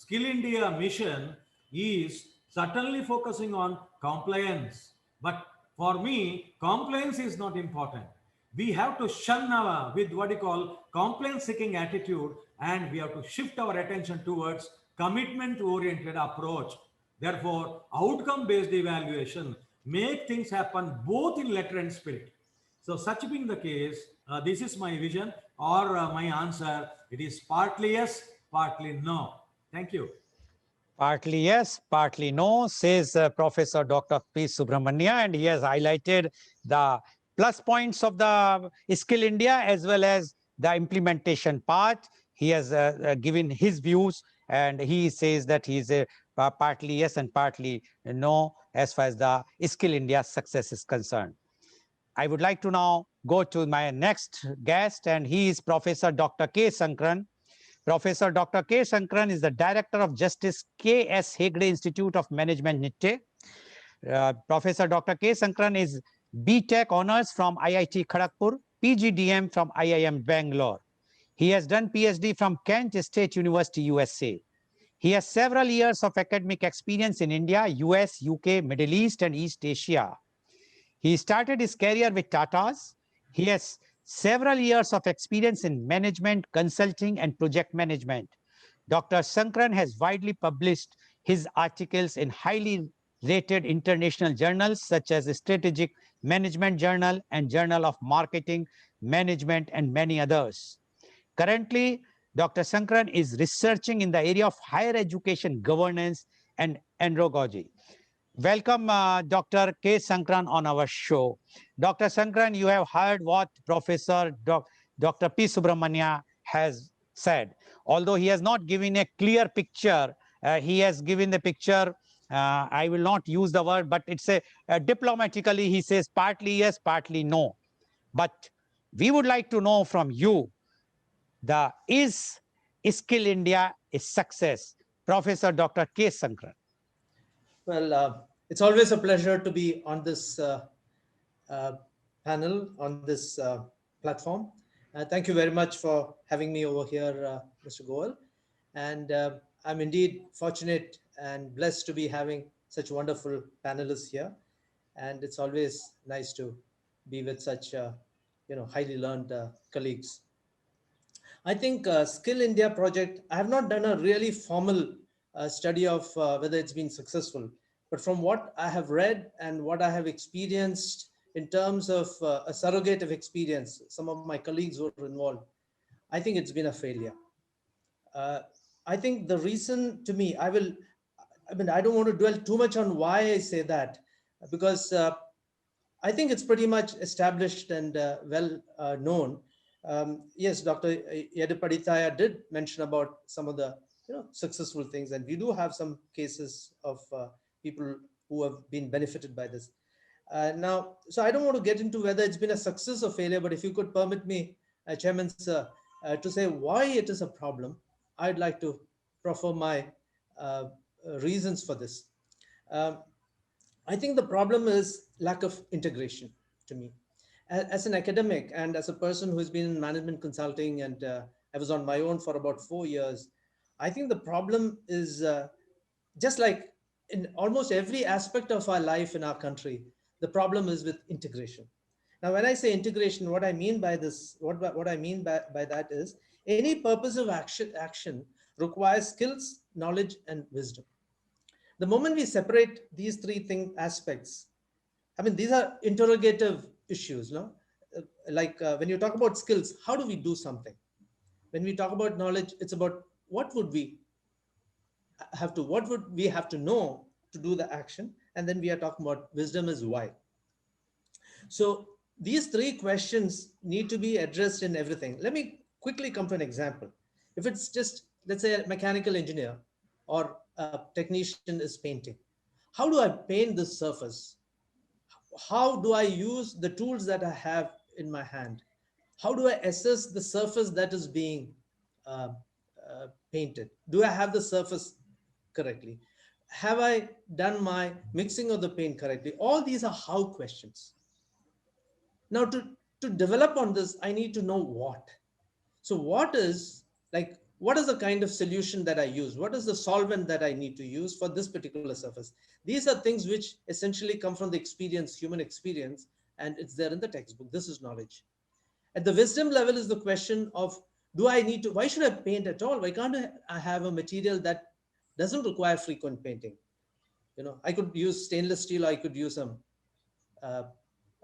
Skill India mission is certainly focusing on compliance. But for me, compliance is not important. We have to shun our with what you call compliance seeking attitude, and we have to shift our attention towards commitment oriented approach. Therefore, outcome based evaluation make things happen both in letter and spirit. So, such being the case, this is my vision or my answer. It is partly yes, partly no. Thank you. Partly yes, partly no, says Professor Dr. P. Subramania, and he has highlighted the plus points of the Skill India as well as the implementation part. He has given his views, and he says that he is partly yes and partly no as far as the Skill India success is concerned. I would like to now go to my next guest, and he is Professor Dr. K. Sankaran. Professor Dr. K. Sankaran is the Director of Justice K.S. Hegde Institute of Management, Nitte. Professor Dr. K. Sankaran is B.Tech Honours from IIT Kharagpur, PGDM from IIM Bangalore. He has done PhD from Kent State University, USA. He has several years of academic experience in India, US, UK, Middle East, and East Asia. He started his career with Tata's. He has several years of experience in management, consulting, and project management. Dr. Sankaran has widely published his articles in highly rated international journals such as Strategic Management Journal and Journal of Marketing Management and many others. Currently, Dr. Sankaran is researching in the area of higher education governance and andragogy. Welcome, Dr. K. Sankaran on our show. Dr. Sankaran, you have heard what Professor Dr. P. Subramania has said. Although he has not given a clear picture, he has given the picture, I will not use the word, but it's diplomatically, he says partly yes, partly no. But we would like to know from you, is Skill India a success? Professor Dr. K. Sankaran. Well, it's always a pleasure to be on this uh, panel, on this platform. Thank you very much for having me over here, Mr. Goel. And I'm indeed fortunate and blessed to be having such wonderful panelists here. And it's always nice to be with such, highly learned colleagues. I think Skill India project, I have not done a really formal study of whether it's been successful, but from what I have read and what I have experienced in terms of a surrogate of experience, some of my colleagues who were involved, I think it's been a failure. Uh, I think the reason to me, I don't want to dwell too much on why I say that, because I think it's pretty much established and well known. Yes, Dr. Yedipadithaya did mention about some of the successful things, and we do have some cases of people who have been benefited by this. Now, so I don't want to get into whether it's been a success or failure, but if you could permit me, Chairman Sir, to say why it is a problem, I'd like to proffer my uh, reasons for this. Um, I think the problem is lack of integration to me. As an academic and as a person who has been in management consulting, and I was on my own for about 4 years, I think the problem is just like in almost every aspect of our life in our country, the problem is with integration. Now, when I say integration, what I mean by this, what I mean by that is any purposive action requires skills, knowledge, and wisdom. The moment we separate these three aspects, I mean, these are interrogative issues, no? Like when you talk about skills, how do we do something? When we talk about knowledge, it's about what would we have to know to do the action? And then we are talking about wisdom is why. So these three questions need to be addressed in everything. Let me quickly come to an example. If it's just, let's say, a mechanical engineer or a technician is painting, how do I paint this surface? How do I use the tools that I have in my hand? How do I assess the surface that is being uh, painted? Do I have the surface correctly? Have I done my mixing of the paint correctly? All these are how questions. Now, to develop on this, I need to know what. So what is like, what is the kind of solution that I use? What is the solvent that I need to use for this particular surface? These are things which essentially come from the experience, human experience, and it's there in the textbook. This is knowledge. At the wisdom level is the question of, do I need to, why should I paint at all? Why can't I have a material that doesn't require frequent painting? I could use stainless steel, I could use some uh,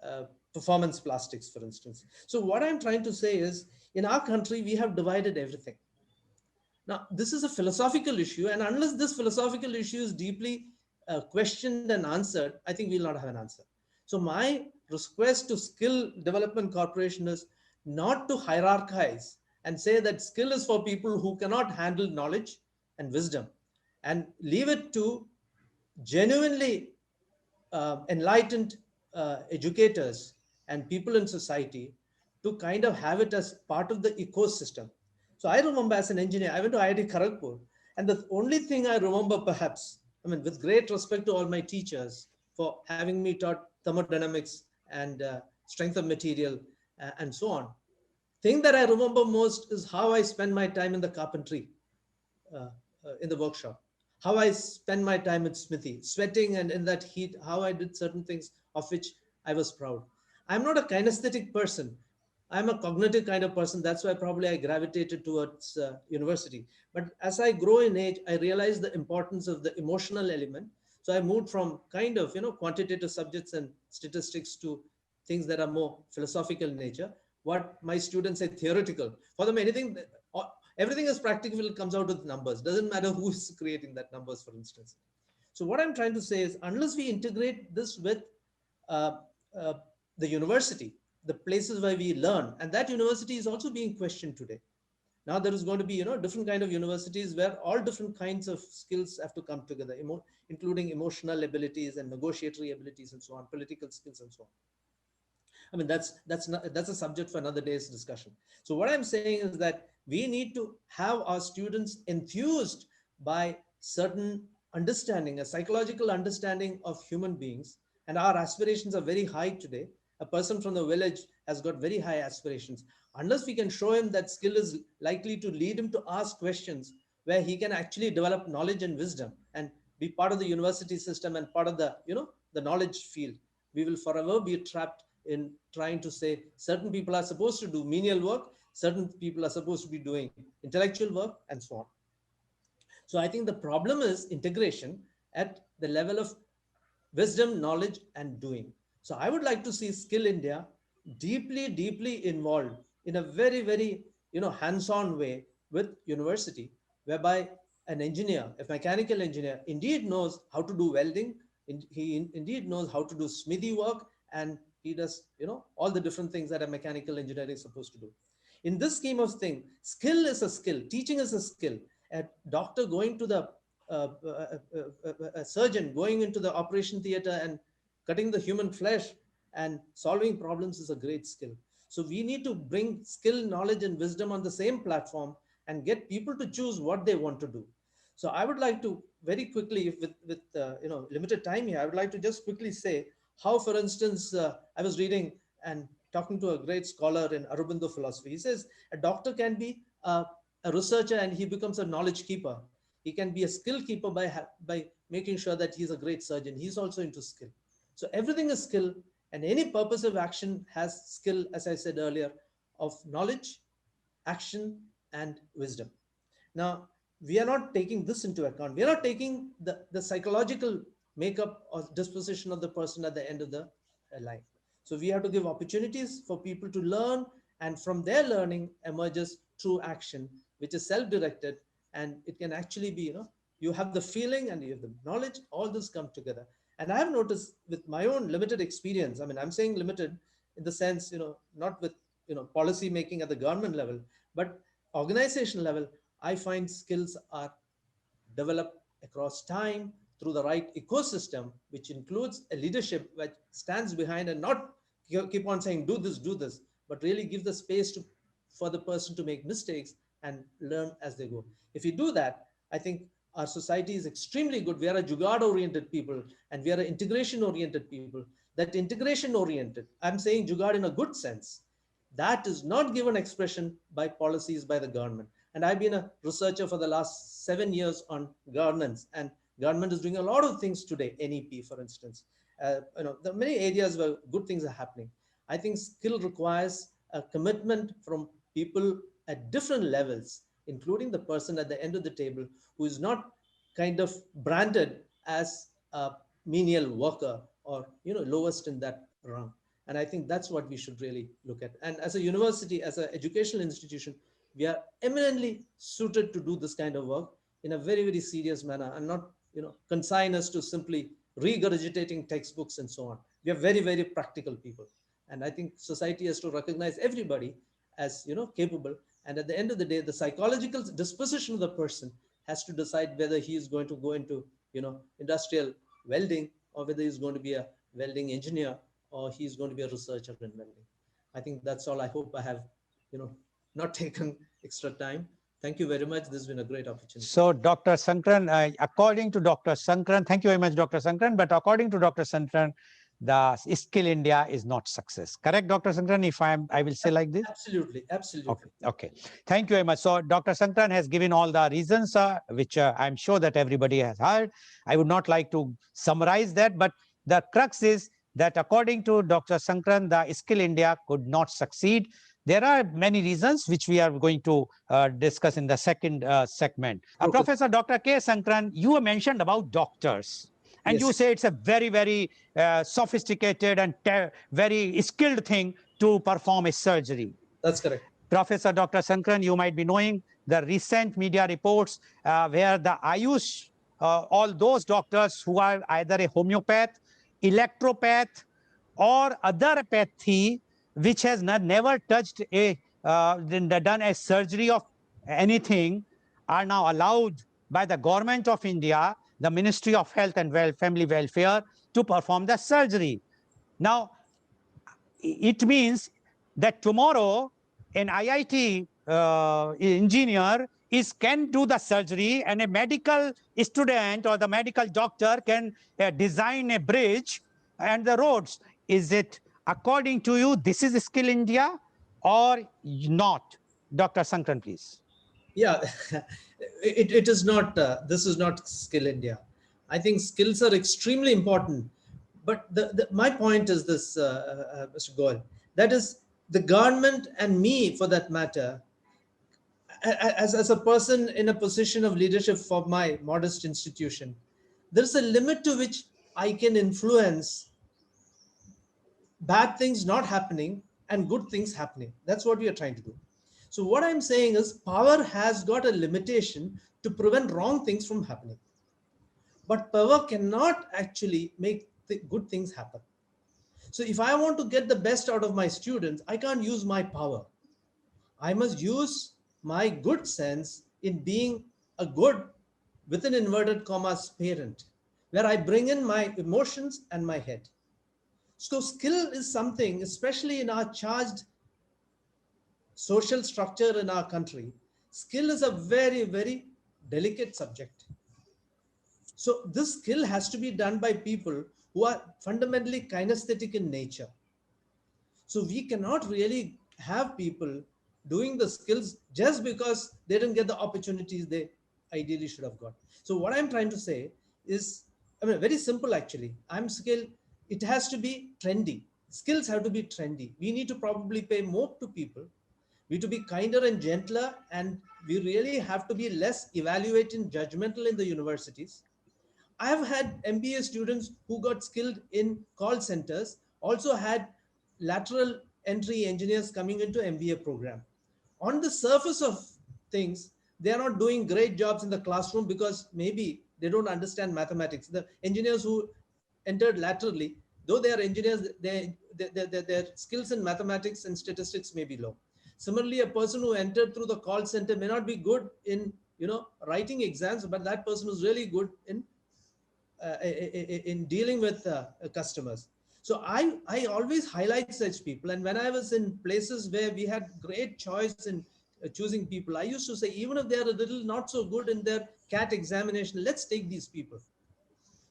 uh, performance plastics, for instance. So what I'm trying to say is, in our country, we have divided everything. Now, this is a philosophical issue, and unless this philosophical issue is deeply questioned and answered, I think we'll not have an answer. So, my request to Skill Development Corporation is not to hierarchize and say that skill is for people who cannot handle knowledge and wisdom, and leave it to genuinely enlightened educators and people in society to kind of have it as part of the ecosystem. So I remember as an engineer, I went to IIT Kharagpur, and the only thing I remember, perhaps, I mean, with great respect to all my teachers for having me taught thermodynamics and strength of material and so on, thing that I remember most is how I spend my time in the carpentry, in the workshop, how I spend my time at Smithy, sweating and in that heat, how I did certain things of which I was proud. I'm not a kinesthetic person. I'm a cognitive kind of person. That's why probably I gravitated towards university. But as I grow in age, I realize the importance of the emotional element. So I moved from kind of, quantitative subjects and statistics to things that are more philosophical in nature. What my students say theoretical. For them, everything is practical, it comes out with numbers. Doesn't matter who is creating that numbers, for instance. So what I'm trying to say is, unless we integrate this with uh, uh, the university, the places where we learn, and that university is also being questioned today. Now there is going to be, different kind of universities where all different kinds of skills have to come together, including emotional abilities and negotiatory abilities and so on, political skills and so on. I mean, that's a subject for another day's discussion. So what I'm saying is that we need to have our students enthused by certain understanding, a psychological understanding of human beings, and our aspirations are very high today. A person from the village has got very high aspirations. Unless we can show him that skill is likely to lead him to ask questions where he can actually develop knowledge and wisdom and be part of the university system and part of the, the knowledge field, we will forever be trapped in trying to say certain people are supposed to do menial work, certain people are supposed to be doing intellectual work, and so on. So I think the problem is integration at the level of wisdom, knowledge, and doing. So I would like to see Skill India deeply involved in a very, hands-on way with university, whereby an engineer, a mechanical engineer, indeed knows how to do welding, he indeed knows how to do smithy work, and he does, all the different things that a mechanical engineer is supposed to do. In this scheme of thing, skill is a skill, teaching is a skill. A doctor going to the a surgeon going into the operation theater and cutting the human flesh and solving problems is a great skill. So we need to bring skill, knowledge, and wisdom on the same platform and get people to choose what they want to do. So I would like to very quickly, with limited time here, I would like to just quickly say how, for instance, I was reading and talking to a great scholar in Aurobindo philosophy. He says a doctor can be a researcher and he becomes a knowledge keeper. He can be a skill keeper by making sure that he's a great surgeon. He's also into skill. So everything is skill, and any purposive action has skill, as I said earlier, of knowledge, action, and wisdom. Now, we are not taking this into account. We are not taking the psychological makeup or disposition of the person at the end of the line. So we have to give opportunities for people to learn, and from their learning emerges true action, which is self-directed, and it can actually be, you have the feeling and you have the knowledge, all this come together. And I have noticed with my own limited experience, I mean, I'm saying limited in the sense, not with, policy making at the government level, but organization level, I find skills are developed across time through the right ecosystem, which includes a leadership which stands behind and not keep on saying, do this, but really give the space for the person to make mistakes and learn as they go. If we do that, I think our society is extremely good. We are a jugaad oriented people and we are an integration oriented people. That integration oriented, I'm saying jugaad in a good sense, that is not given expression by policies by the government. And I've been a researcher for the last 7 years on governance, and government is doing a lot of things today. NEP, for instance, there are many areas where good things are happening. I think skill requires a commitment from people at different levels, including the person at the end of the table who is not kind of branded as a menial worker or lowest in that rung. And I think that's what we should really look at. And as a university, as an educational institution, we are eminently suited to do this kind of work in a very, very serious manner, and not consign us to simply regurgitating textbooks and so on. We are very, very practical people. And I think society has to recognize everybody as capable. And at the end of the day, the psychological disposition of the person has to decide whether he is going to go into industrial welding, or whether he's going to be a welding engineer, or he's going to be a researcher in welding. I think that's all. I hope I have not taken extra time. Thank you very much. This has been a great opportunity. So, Dr. Sankaran, according to Dr. Sankaran, thank you very much, Dr. Sankaran. But according to Dr. Sankaran, the Skill India is not success. Correct, Dr. Sankaran, if I will say like this? Absolutely, absolutely. Okay. Thank you very much. So, Dr. Sankaran has given all the reasons, which I'm sure that everybody has heard. I would not like to summarize that, but the crux is that according to Dr. Sankaran, the Skill India could not succeed. There are many reasons which we are going to discuss in the second segment. Okay. Professor Dr. K Sankaran, you mentioned about doctors. And Yes. you say it's a very, very sophisticated and very skilled thing to perform a surgery. That's correct. Professor Dr. Sankaran, you might be knowing the recent media reports where the Ayush, all those doctors who are either a homeopath, electropath, or other pathy, which has never touched done a surgery of anything, are now allowed by the government of India, the Ministry of Health and Family Welfare, to perform the surgery. Now, it means that tomorrow an IIT engineer can do the surgery, and a medical student or the medical doctor can design a bridge and the roads. Is it, according to you, this is Skill India or not? Dr. Sankaran, please. Yeah, it is not, this is not Skill India. I think skills are extremely important. But my point is this, Mr. Goel, that is the government and me, for that matter, as a person in a position of leadership for my modest institution, there's a limit to which I can influence bad things not happening and good things happening. That's what we are trying to do. So what I'm saying is power has got a limitation to prevent wrong things from happening. But power cannot actually make good things happen. So if I want to get the best out of my students, I can't use my power. I must use my good sense in being a good, within inverted commas, parent, where I bring in my emotions and my head. So skill is something, especially in our charged social structure in our country, skill is a very, very delicate subject. So this skill has to be done by people who are fundamentally kinesthetic in nature. So we cannot really have people doing the skills just because they didn't get the opportunities they ideally should have got. So what I'm trying to say is, very simple actually. It has to be trendy. Skills have to be trendy. We need to probably pay more to people. We need to be kinder and gentler, and we really have to be less evaluating, judgmental in the universities. I've had MBA students who got skilled in call centers, also had lateral entry engineers coming into MBA program. On the surface of things, they are not doing great jobs in the classroom because maybe they don't understand mathematics. The engineers who entered laterally, though they are engineers, their skills in mathematics and statistics may be low. Similarly, a person who entered through the call center may not be good in writing exams, but that person is really good in dealing with customers. So I always highlight such people. And when I was in places where we had great choice in choosing people, I used to say, even if they're a little not so good in their CAT examination, let's take these people.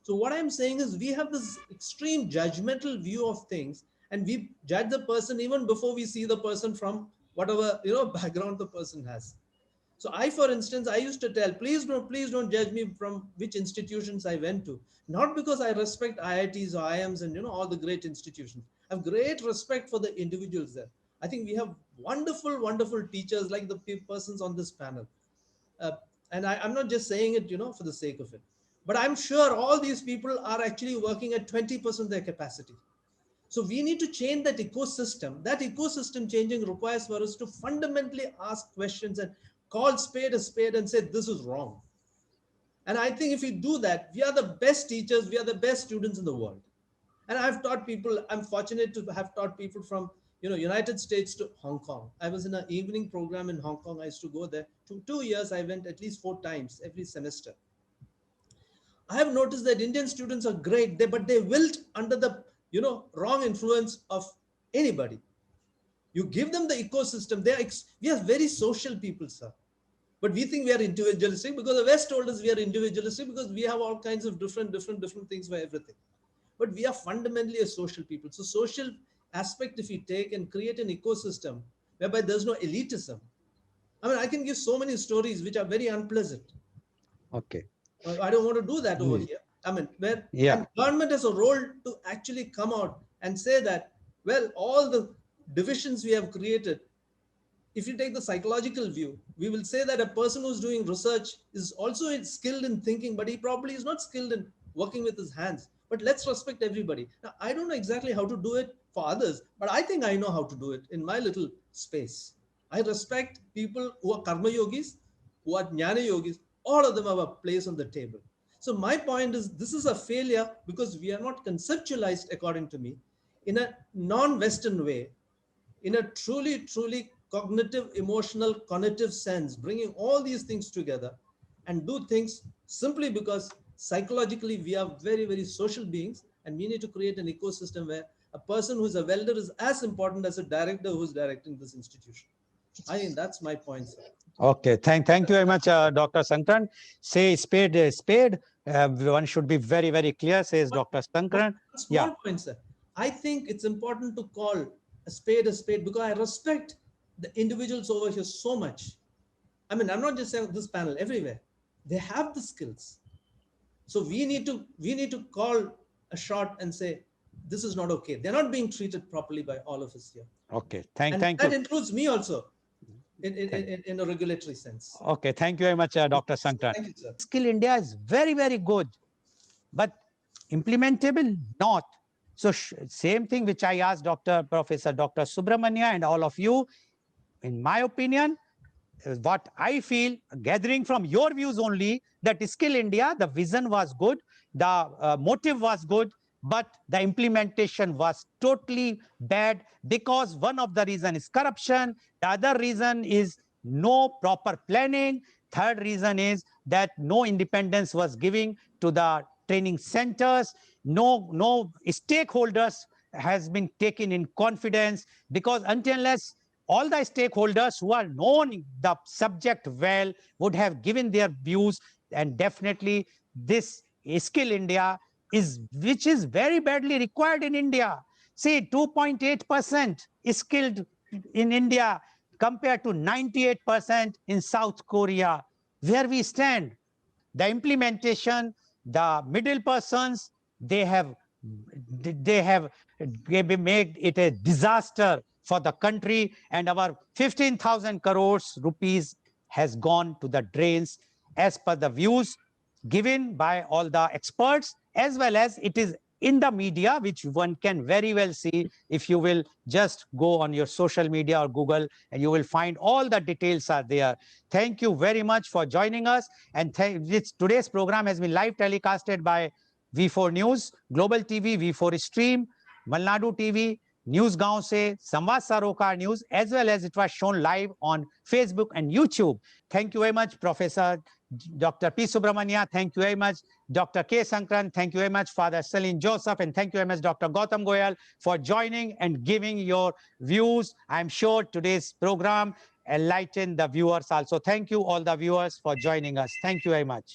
So what I'm saying is we have this extreme judgmental view of things, and we judge the person even before we see the person from whatever background the person has. So I, for instance, I used to tell, please don't judge me from which institutions I went to. Not because I respect IITs or IIMs and all the great institutions. I have great respect for the individuals there. I think we have wonderful, wonderful teachers like the persons on this panel. Uh, and I'm not just saying it, for the sake of it. But I'm sure all these people are actually working at 20% of their capacity. So we need to change that ecosystem. That ecosystem changing requires for us to fundamentally ask questions and call spade a spade and say, this is wrong. And I think if we do that, we are the best teachers, we are the best students in the world. And I've taught people, I'm fortunate to have taught people from United States to Hong Kong. I was in an evening program in Hong Kong. I used to go there. 2 years, I went at least 4 times every semester. I have noticed that Indian students are great, but they wilt under the wrong influence of anybody. You give them the ecosystem. We are very social people, sir. But we think we are individualistic because the West told us we are individualistic because we have all kinds of different things for everything. But we are fundamentally a social people. So social aspect, if we take and create an ecosystem whereby there's no elitism. I mean, I can give so many stories which are very unpleasant. Okay. I don't want to do that over here. I mean, and government has a role to actually come out and say that, well, all the divisions we have created, if you take the psychological view, we will say that a person who's doing research is also skilled in thinking, but he probably is not skilled in working with his hands. But let's respect everybody. Now, I don't know exactly how to do it for others, but I think I know how to do it in my little space. I respect people who are karma yogis, who are jnana yogis. All of them have a place on the table. So my point is, this is a failure because we are not conceptualized, according to me, in a non-Western way, in a truly, truly cognitive, emotional, cognitive sense, bringing all these things together and do things simply because psychologically we are very, very social beings, and we need to create an ecosystem where a person who is a welder is as important as a director who is directing this institution. I think that's my point, sir. Okay, thank you very much, Dr. Sankaran. Say spade is spade. One should be very, very clear, says Dr. Sankaran. Small point, sir. I think it's important to call a spade because I respect the individuals over here so much. I mean, I'm not just saying this panel, everywhere. They have the skills. So we need to call a shot and say, this is not okay. They're not being treated properly by all of us here. Okay, thank you. That includes me also. In a regulatory sense. Okay, thank you very much, Dr. Sankaran. Thank you, sir. Skill India is very, very good, but implementable, not. So same thing which I asked Professor Dr. Subramania and all of you, in my opinion, what I feel, gathering from your views only, that Skill India, the vision was good, the motive was good, but the implementation was totally bad because one of the reason is corruption, the other reason is no proper planning, third reason is that no independence was given to the training centers, no stakeholders has been taken in confidence, because until unless all the stakeholders who are known the subject well would have given their views, and definitely this Skill India which is very badly required in India. See, 2.8% skilled in India compared to 98% in South Korea. Where we stand, the implementation, the middle persons, they have made it a disaster for the country, and our 15,000 crores rupees has gone to the drains as per the views given by all the experts, as well as it is in the media, which one can very well see if you will just go on your social media or Google, and you will find all the details are there. Thank you very much for joining us. And today's program has been live telecasted by V4 News, Global TV, V4 Stream, Malnadu TV, News Gaon Se, Samvad Sarokar News, as well as it was shown live on Facebook and YouTube. Thank you very much, Professor Dr. P. Subramania. Thank you very much, Dr. K. Sankaran. Thank you very much, Father Celine Joseph. And thank you very much, Dr. Gautam Goel, for joining and giving your views. I'm sure today's program enlightened the viewers also. Thank you, all the viewers, for joining us. Thank you very much.